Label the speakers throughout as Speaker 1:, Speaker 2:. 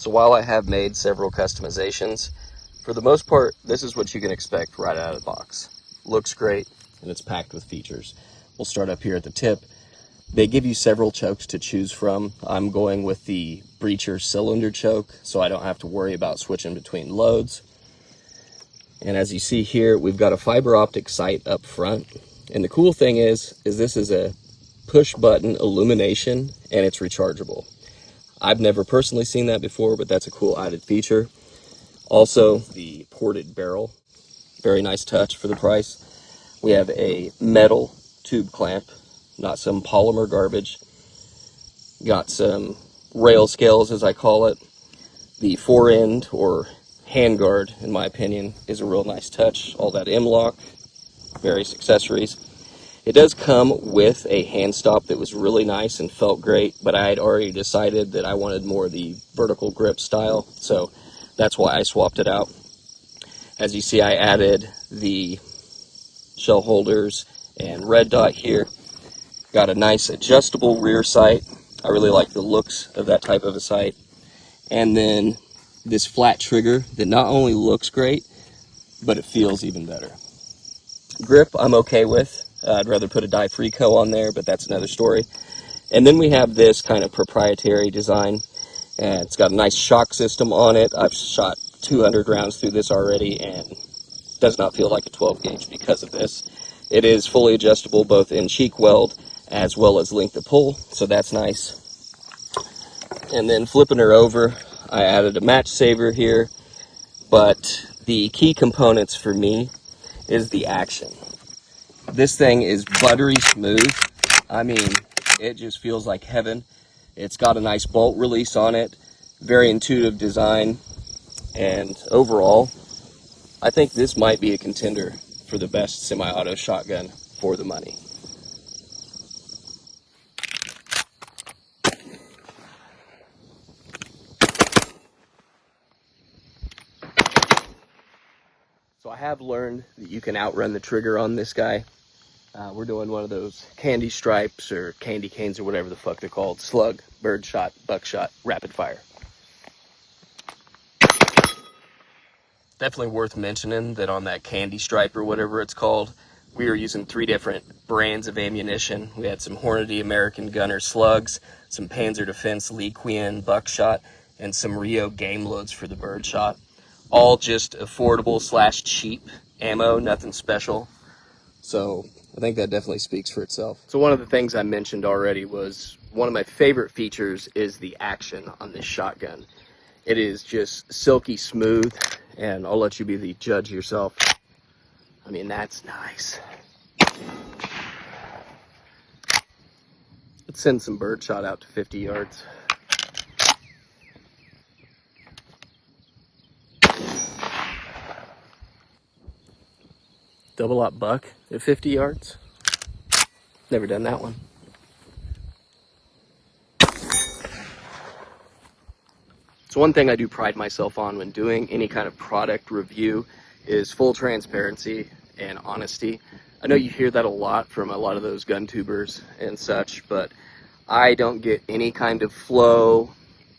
Speaker 1: So while I have made several customizations, for the most part, this is what you can expect right out of the box. Looks great, and it's packed with features. We'll start up here at the tip. They give you several chokes to choose from. I'm going with the Breacher cylinder choke, so I don't have to worry about switching between loads. And as you see here, we've got a fiber optic sight up front. And the cool thing is this is a push button illumination, and it's rechargeable. I've never personally seen that before, but that's a cool added feature. Also, the ported barrel, very nice touch for the price. We have a metal tube clamp, not some polymer garbage. Got some rail scales, as I call it. The fore-end, or handguard, in my opinion, is a real nice touch. All that M-lock, various accessories. It does come with a hand stop that was really nice and felt great, but I had already decided that I wanted more of the vertical grip style, so that's why I swapped it out. As you see, I added the shell holders and red dot here. Got a nice adjustable rear sight. I really like the looks of that type of a sight. And then this flat trigger that not only looks great, but it feels even better. Grip I'm okay with. I'd rather put a Di-Frico on there, but that's another story. And then we have this kind of proprietary design, and it's got a nice shock system on it. I've shot 200 rounds through this already, and it does not feel like a 12 gauge because of this. It is fully adjustable both in cheek weld as well as length of pull, so that's nice. And then flipping her over, I added a match saver here, but the key components for me is the action. This thing is buttery smooth. I mean, it just feels like heaven. It's got a nice bolt release on it, very intuitive design, and overall, I think this might be a contender for the best semi-auto shotgun for the money. So I have learned that you can outrun the trigger on this guy. We're doing one of those candy stripes or candy canes or whatever the fuck they're called. Slug, birdshot, buckshot, rapid fire. Definitely worth mentioning that on that candy stripe or whatever it's called, we were using 3 different brands of ammunition. We had some Hornady American Gunner slugs, some Panzer Defense Lee Quien buckshot, and some Rio game loads for the birdshot. All just affordable / cheap ammo, nothing special. So I think that definitely speaks for itself. So one of the things I mentioned already was one of my favorite features is the action on this shotgun. It is just silky smooth, and I'll let you be the judge yourself. I mean, that's nice. Let's send some birdshot out to 50 yards. Double up buck at 50 yards. Never done that one. So one thing I do pride myself on when doing any kind of product review is full transparency and honesty. I know you hear that a lot from a lot of those gun tubers and such, but I don't get any kind of flow.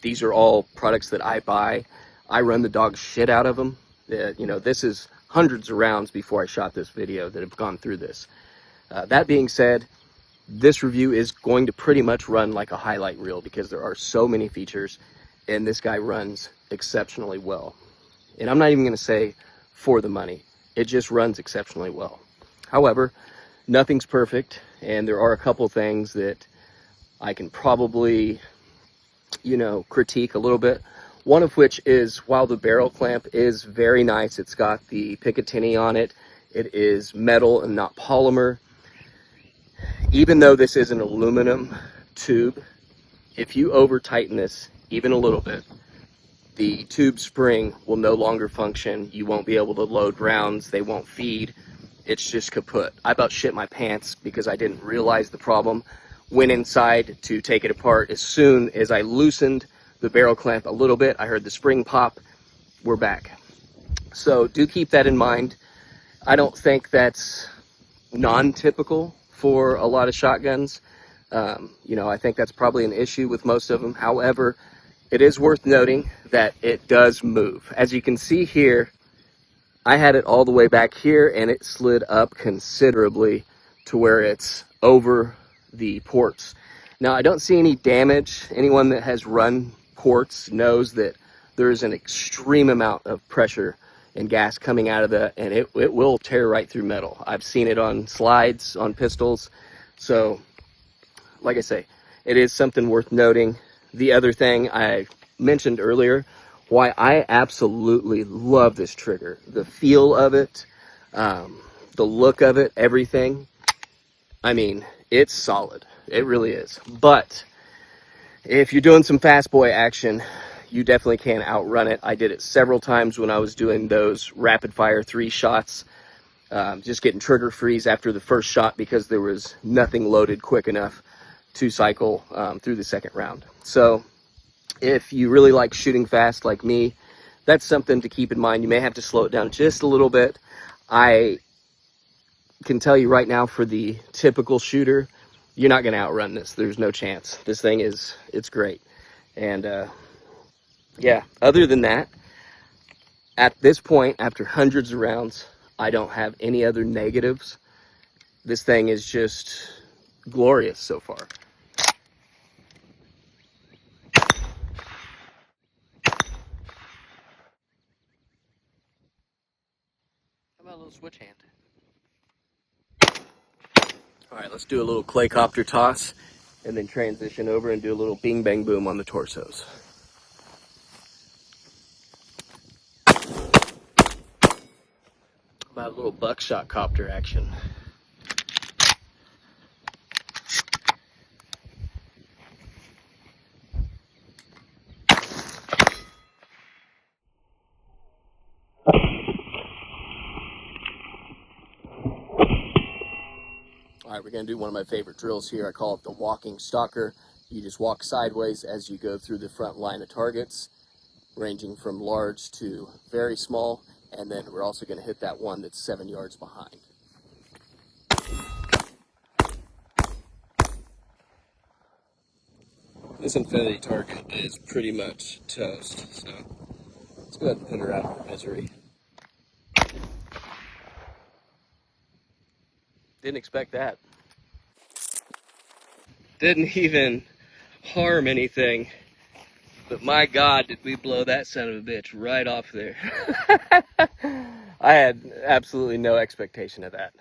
Speaker 1: These are all products that I buy. I run the dog shit out of them. You know, this is hundreds of rounds before I shot this video that have gone through this. That being said, this review is going to pretty much run like a highlight reel because there are so many features, and this guy runs exceptionally well. And I'm not even going to say for the money. It just runs exceptionally well. However, nothing's perfect, and there are a couple things that I can probably, you know, critique a little bit. One of which is, while the barrel clamp is very nice, it's got the Picatinny on it. It is metal and not polymer. Even though this is an aluminum tube, if you over tighten this even a little bit, the tube spring will no longer function. You won't be able to load rounds. They won't feed. It's just kaput. I about shit my pants because I didn't realize the problem. Went inside to take it apart. As soon as I loosened the barrel clamp a little bit, I heard the spring pop. We're back. So do keep that in mind. I don't think that's non-typical for a lot of shotguns. You know, I think that's probably an issue with most of them. However, It is worth noting that it does move. As you can see here, I had it all the way back here and it slid up considerably to where it's over the ports. Now, I don't see any damage. Anyone that has run ports knows that there is an extreme amount of pressure and gas coming out of that, and it will tear right through metal. I've seen it on slides, on pistols. So, like I say, it is something worth noting. The other thing I mentioned earlier, why I absolutely love this trigger, the feel of it, the look of it, everything. I mean, it's solid. It really is. But if you're doing some fast boy action, you definitely can't outrun it. I did it several times when I was doing those rapid fire 3 shots, just getting trigger freeze after the first shot because there was nothing loaded quick enough to cycle through the second round. So if you really like shooting fast like me, that's something to keep in mind. You may have to slow it down just a little bit. I can tell you right now, for the typical shooter, you're not going to outrun this. There's no chance. This thing it's great. And yeah, other than that, at this point, after hundreds of rounds, I don't have any other negatives. This thing is just glorious so far. How about a little switch hand? All right, let's do a little clay copter toss and then transition over and do a little bing bang boom on the torsos. How about a little buckshot copter action? All right, we're gonna do one of my favorite drills here. I call it the walking stalker. You just walk sideways as you go through the front line of targets, ranging from large to very small, and then we're also gonna hit that one that's 7 yards behind. This infinity target is pretty much toast, so let's go ahead and put her out of her misery. Didn't expect that. Didn't even harm anything. But my God, did we blow that son of a bitch right off there. I had absolutely no expectation of that.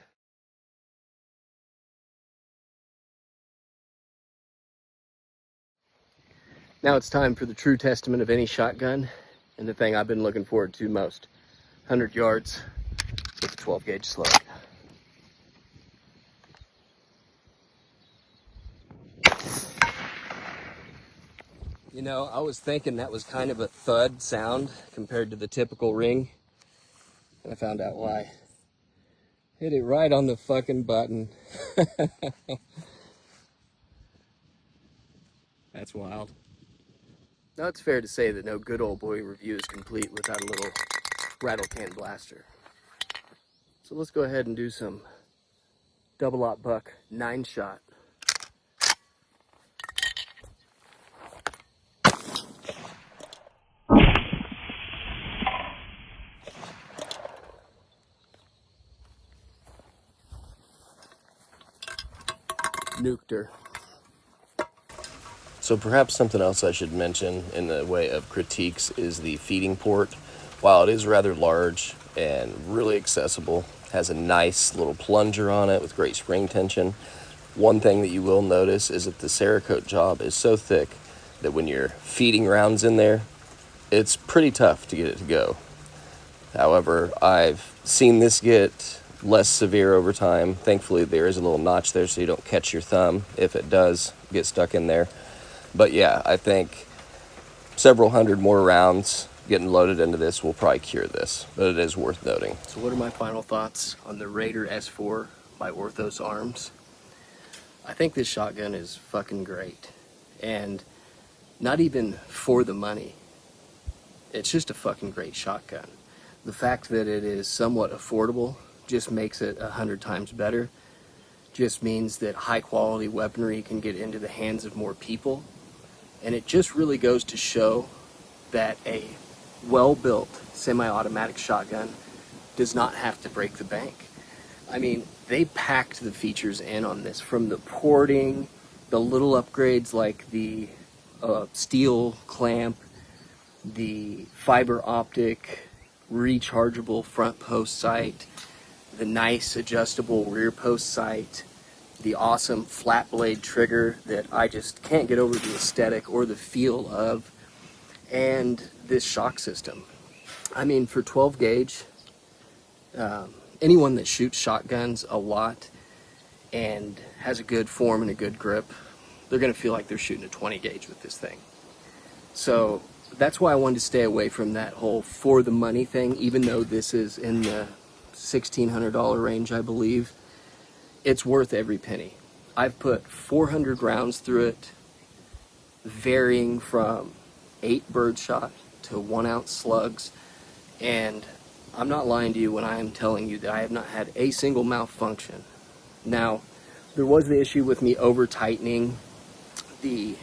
Speaker 1: Now it's time for the true testament of any shotgun, and the thing I've been looking forward to most. 100 yards with a 12 gauge slug. You know, I was thinking that was kind of a thud sound compared to the typical ring, and I found out why. Hit it right on the fucking button. That's wild. Now it's fair to say that no good old boy review is complete without a little rattle can blaster. So let's go ahead and do some double-aught buck 9-shot. Nuked her. So perhaps something else I should mention in the way of critiques is the feeding port. While it is rather large and really accessible, has a nice little plunger on it with great spring tension. One thing that you will notice is that the Cerakote job is so thick that when you're feeding rounds in there, it's pretty tough to get it to go. However, I've seen this get less severe over time. Thankfully, there is a little notch there so you don't catch your thumb if it does get stuck in there. But yeah, I think several hundred more rounds getting loaded into this will probably cure this, but it is worth noting. So what are my final thoughts on the Raider S4 by Orthos Arms? I think this shotgun is fucking great, and not even for the money. It's just a fucking great shotgun. The fact that it is somewhat affordable just makes it 100 times better. Just means that high quality weaponry can get into the hands of more people, And it just really goes to show that a well-built semi-automatic shotgun does not have to break the bank. I mean, they packed the features in on this, from the porting, the little upgrades like the steel clamp, the fiber optic rechargeable front post sight, the nice adjustable rear post sight, the awesome flat blade trigger that I just can't get over the aesthetic or the feel of, and this shock system. I mean, for 12 gauge, anyone that shoots shotguns a lot and has a good form and a good grip, they're going to feel like they're shooting a 20 gauge with this thing. So that's why I wanted to stay away from that whole for the money thing, even though this is in the $1,600 range, I believe. It's worth every penny. I've put 400 rounds through it, varying from 8 birdshot to 1 ounce slugs, and I'm not lying to you when I am telling you that I have not had a single malfunction. Now, there was the issue with me over tightening the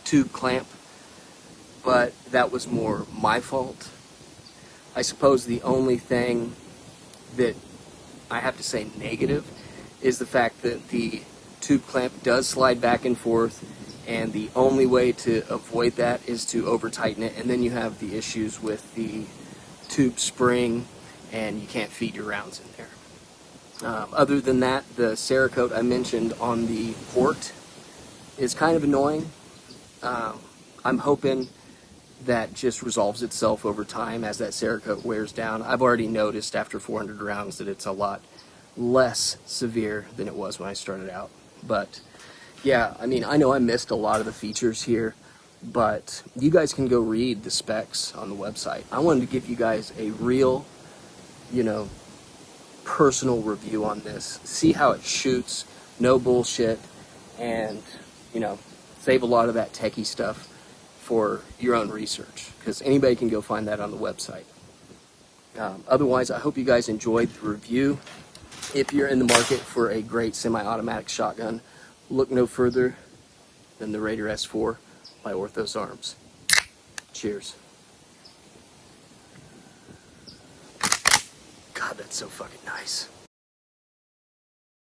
Speaker 1: tube clamp, but that was more my fault. I suppose the only thing that I have to say negative is the fact that the tube clamp does slide back and forth, and the only way to avoid that is to over tighten it, and then you have the issues with the tube spring and you can't feed your rounds in there. Other than that, the Cerakote I mentioned on the port is kind of annoying. I'm hoping that just resolves itself over time as that Cerakote wears down. I've already noticed after 400 rounds that it's a lot less severe than it was when I started out. But yeah, I mean, I know I missed a lot of the features here, but you guys can go read the specs on the website. I wanted to give you guys a real, personal review on this. See how it shoots, no bullshit, and, save a lot of that techie stuff for your own research, because anybody can go find that on the website. Otherwise, I hope you guys enjoyed the review. If you're in the market for a great semi-automatic shotgun, look no further than the Raider S4 by Orthos Arms. Cheers. God, that's so fucking nice.